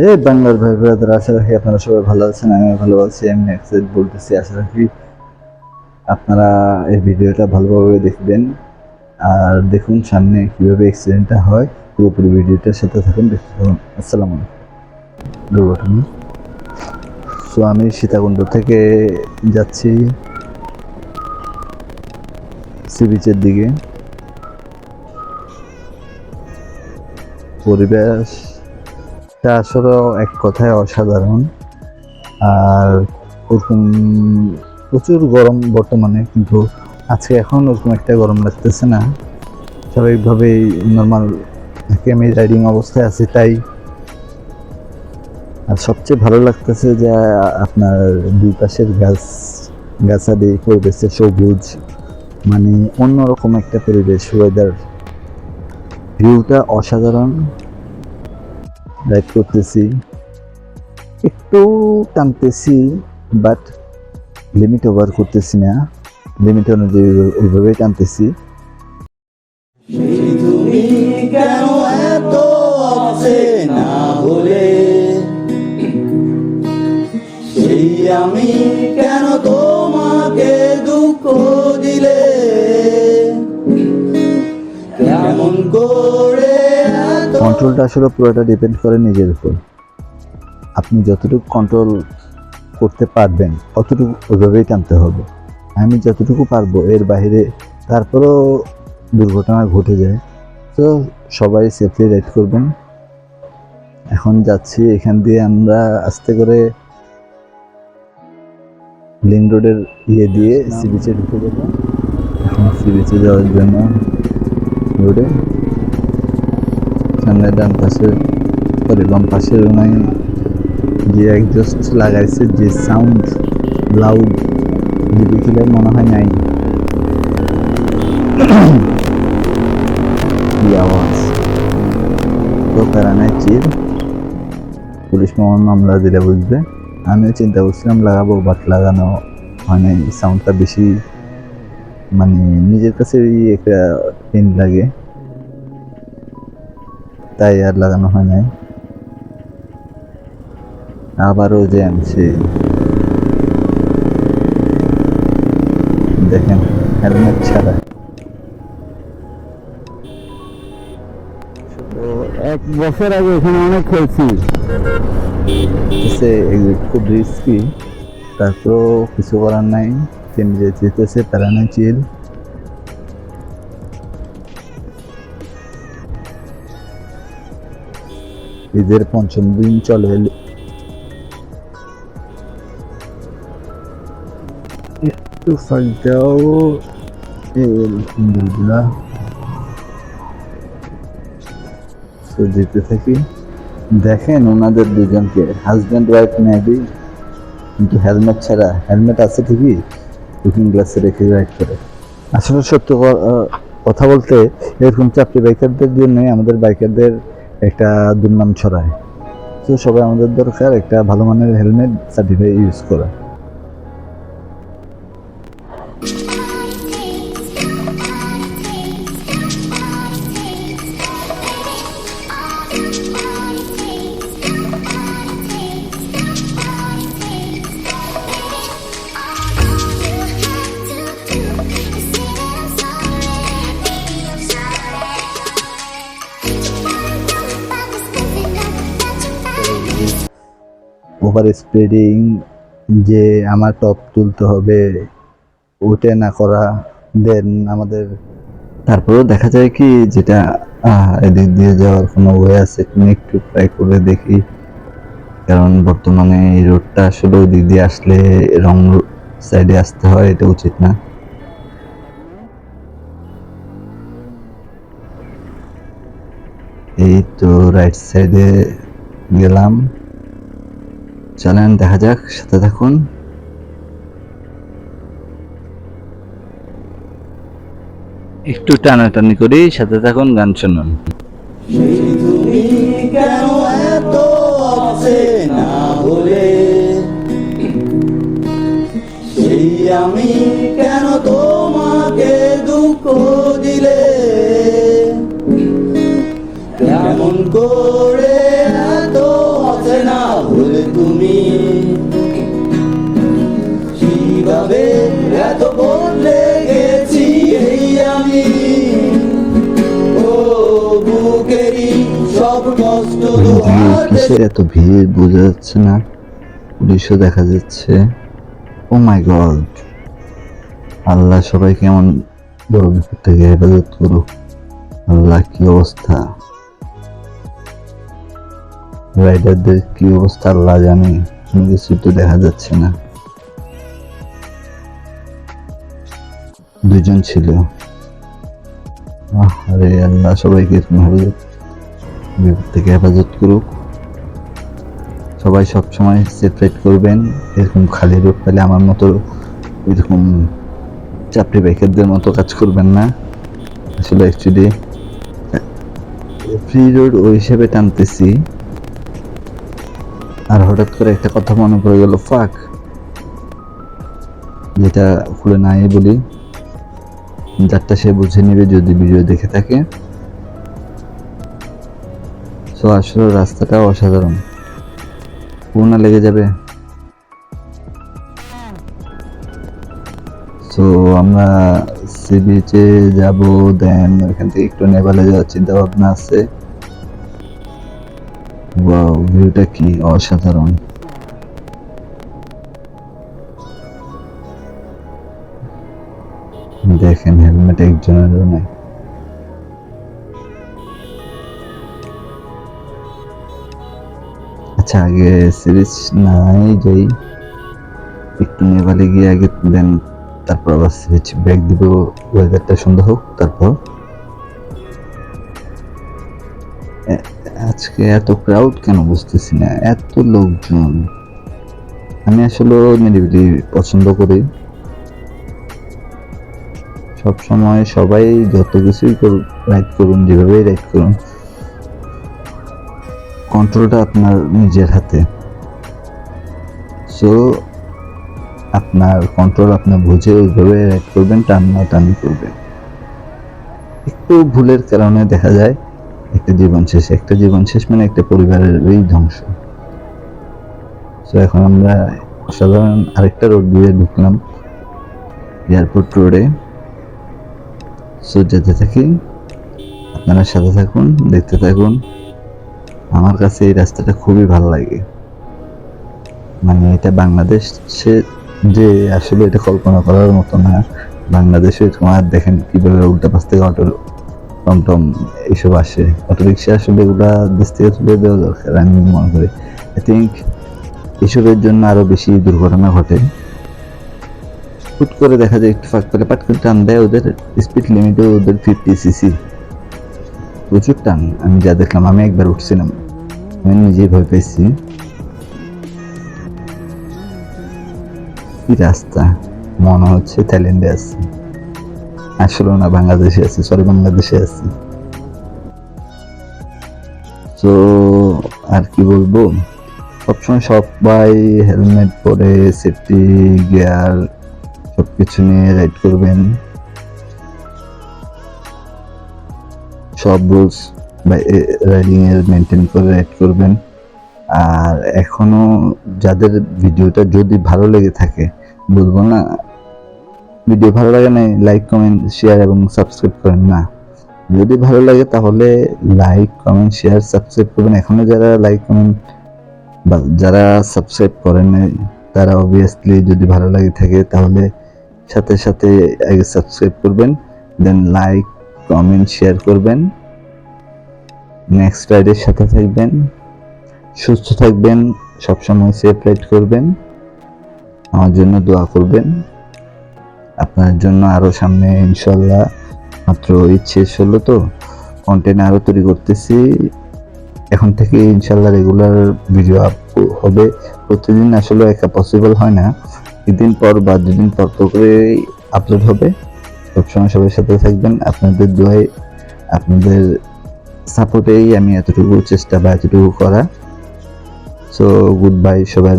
এই বাংলার ভাই ব্রাদার, আশা রাখি আপনারা সবাই ভালো আছেন। আমি ভালো আছি। আমি এক্সাইট বলতেছি। আশা রাখি আপনারা এই ভিডিওটা ভালোভাবে দেখবেন আর দেখুন সামনে কিভাবে অ্যাক্সিডেন্টটা হয়। পুরোপুরি ভিডিওটার সাথে থাকুন, দেখতে থাকুন। আসসালামু আলাইকুম। দুর্ঘটনা। সো আমি সীতাকুণ্ড থেকে যাচ্ছি সি বিচের দিকে। পরিবেশটা আসলে এক কথায় অসাধারণ। আর ওরকম প্রচুর গরম বর্তমানে, কিন্তু আজকে এখন ওরকম একটা গরম লাগতেছে না। স্বাভাবিকভাবেই নর্মাল থেকে আমি রাইডিং অবস্থায় আছি তাই। আর সবচেয়ে ভালো লাগতেছে যে আপনার দুই পাশের গাছালি, পরিবেশে সবুজ, মানে অন্যরকম একটা পরিবেশ। ওয়েদার ভিউটা অসাধারণ। রাইড করতেছি, একটু টানতেছি, বাট লিমিট ওভার করতেছি না। লিমিট অনুযায়ী ওইভাবেই টানতেছি। তুমি কেন এত অচেনা বলে, সেই আমি কেন তোমাকে দুঃখ দিলে, কেমন করে কন্ট্রোলটা আসলে পুরোটা ডিপেন্ড করে নিজের উপর। আপনি যতটুকু কন্ট্রোল করতে পারবেন অতটুকু ওইভাবেই টানতে হবে। আমি যতটুকু পারবো এর বাইরে তারপরেও দুর্ঘটনা ঘটে যায়। তো সবাই সেফলি রাইড করবেন। এখন যাচ্ছি, এখান দিয়ে আমরা আস্তে করে লিং রোডের দিয়ে সি বিচে ঢুকে যাবো। এখন সি বিচে যাওয়ার জন্য রোডে সামনে ডান পাশে বাম পাশের ওনায় যে এক্সজস্ট লাগাইছে, যে সাউন্ড লাউড ডিবি কিলার মনে হয় নাই, কি আওয়াজ। তো প্যারা নাই, চিল। পুলিশ মামলা দিলে বুঝবে। আমিও চিন্তা করছিলাম লাগাবো, বাট লাগানো মানে সাউন্ডটা বেশি, মানে নিজের কাছে একটা পেন লাগে, তাই আর লাগানো হয় নাই। আবারও জ্যাম, সে দেখেন হেলমেট ছাড়া। এক বছর আগে এখানে অনেক খেলছি, খুব রিস্কি, তারপরেও কিছু করার নাই। ট্রেন যেতেছে, প্যারা নাই, চিল। ঈদের পঞ্চম দিন চলে একটু ফাঁক দাও। আলহামদুলিল্লাহ, যেতে থাকি। দেখেন ওনাদের দুজনকে, হাজব্যান্ড ওয়াইফ মেবি, কিন্তু হেলমেট ছাড়া। হেলমেট আছে ঠিকই, লুকিং গ্লাসে রেখে রাইড করে। আসলে সত্য কথা বলতে এরকম চাপড়ি বাইকারদের জন্যই আমাদের বাইকারদের একটা দুর্নাম ছড়ায়। তো সবাই আমাদের দরকার একটা ভালো মানের হেলমেট সার্টিফাই ইউজ করা। ওভার স্প্রেডিং, যে আমার টপ তুলতে হবে, ওটা না করা। দেন আমাদের তারপরেও দেখা যায় কি, যেটা এদিক দিয়ে যাওয়ার কোনো ওয়ে আছে তুমি একটু ট্রাই করে দেখি। কারণ বর্তমানে এই রোডটা আসলে ওই দিক দিয়ে আসলে রং সাইডে আসতে হয়, এটা উচিত না। এই তো রাইট সাইডে গেলাম, চলেন দেখা যাক, সাথে থাকুন। একটু টানাটানি করি, সাথে থাকুন, গান শুনুন। তুমি কেন এত অচেনা বলে, সেই আমি কেন তোমাকে দুঃখ দিলে, কেমন করে এত অচেনা আমি কিভাবে এত বদলে গেছি এই আমি, ও বুকেরই সব কষ্ট কিসের এত ভিড় বোঝা যাচ্ছে না, পুলিশও দেখা যাচ্ছে। ও মাই গড, আল্লাহ সবাইকে এমন বড় বিপদ থেকে হেফাজত করুক। আল্লাহ কি অবস্থা, রাইডারদের কি অবস্থা আল্লাহ জানে, কোনো কিছু তো দেখা যাচ্ছে না। দুজন ছিল, আরে আল্লাহ সবাইকে বিপদ থেকে হেফাজত করুক। সবাই সবসময় সেপারেট করবেন, এরকম খালি রোড পেলে আমার মতো এরকম চাপড়ি বাইকারদের মতো কাজ করবেন না। আসলে অ্যাকচুয়ালি ফ্রি রোড ওই হিসেবে টানতেছি, আর হঠাৎ করে একটা কথা মনে পড়ে গেল, ফাক, যেটা খুলে নাই বলি, যারটা সে বুঝে নিবে যদি ভিডিও দেখে থাকে। তো আসলে রাস্তাটা অসাধারণ, পুরোনা লেগে যাবে। তো আমরা সি বিচে যাব, দেন ওখান থেকে একটু নেপালে যাওয়ার চিন্তা ভাবনা আছে। ওয়াও, ভিউটা কি অসাধারণ। দেখেন হেলমেট একজনেরও নাই। আচ্ছা, আগে সিরিজ নাই যাই, একটু নেপালে গিয়ে আগে, দেন তারপর আবার সিরিজ ব্যাক দিব, ওয়েদারটা সুন্দর হোক। তারপর আজকে এত ক্রাউড কেন বুঝতেছি না, এত লোকজন। আমি আসলে নিরিবিলি পছন্দ করি, সব সময় সবাই যত কিছুই রাইড করুন, যেভাবেই রাইড করুন, কন্ট্রোলটা আপনার নিজের হাতে। সো আপনার কন্ট্রোল আপনি বুঝে ওইভাবে রাইড করবেন, টানাটানি করবেন। একটু ভুলের কারণে দেখা যায় একটা জীবন শেষ, একটা জীবন শেষ মানে একটা পরিবারের ধ্বংস। তো এখন আমরা অসাধারণ আরেকটা রোড দিয়ে ঢুকলাম, এয়ারপোর্ট রোডে। সো যেতে থাকি, আপনারা সাথে থাকুন, দেখতে থাকুন। আমার কাছে এই রাস্তাটা খুবই ভালো লাগে, মানে এটা বাংলাদেশে যে আসলে এটা কল্পনা করার মতো না। বাংলাদেশে তোমার দেখেন কিভাবে উল্টা পাশ থেকে অটো, টমটম এইসব আসে, অটো রিক্সা, আসলে এগুলা দেশ থেকে তুলে দেওয়া দরকার আমি মনে করি। আই থিঙ্ক এসবের জন্য আরো বেশি দুর্ঘটনা ঘটে। হুট করে দেখা যায় একটু ফাঁক পেলে পাট করে টান দেয়, ওদের স্পিড লিমিটও ওদের 50 সিসি, প্রচুর টান। আমি যা দেখলাম, আমি একবার উঠছিলাম, আমি নিজেই ভয় পেয়েছি। কি রাস্তা, মনে হচ্ছে থাইল্যান্ডে আছি, আসলে না বাংলাদেশে আছি, সরি বাংলাদেশে আছি। তো আর কি বলবো, সবসময় সবাই হেলমেট পরে, সেফটি গিয়ার সবকিছু নিয়ে রাইড করবেন, সব রুলস রাইডিং এর মেনটেন করে রাইড করবেন। আর এখনো যাদের ভিডিওটা যদি ভালো লেগে থাকে, বলবো না ভিডিও ভালো লাগে না লাইক কমেন্ট শেয়ার এবং সাবস্ক্রাইব করেন না, যদি ভালো লাগে তাহলে লাইক কমেন্ট শেয়ার সাবস্ক্রাইব করবেন। এখনো যারা লাইক কমেন্ট বা যারা সাবস্ক্রাইব করেন নাই, তারা অবভিয়াসলি যদি ভালো লাগে থাকে তাহলে সাথে সাথে আগে সাবস্ক্রাইব করবেন, দেন লাইক কমেন্ট শেয়ার করবেন। নেক্সট রাইডের সাথে থাকবেন, সুস্থ থাকবেন, সবসময় সেফ রাইড করবেন, আমার জন্য দোয়া করবেন। আপনার জন্য আরো সামনে ইনশাল্লাহ, মাত্র শেষ হলো তো, কন্টেন্ট আরো তৈরি করতেছি। এখন থেকে ইনশাল্লাহ রেগুলার ভিডিও আপ হবে প্রতিদিন, আসলে একা পসিবল হয় না, একদিন পর বা দুদিন পর করে আপলোড হবে। সবসময় সবার সাথে থাকবেন, আপনাদের দোয়ায় আপনাদের সাপোর্টেই আমি এতটুকু চেষ্টা বা এতটুকু করা। সো গুড বাই সবাই।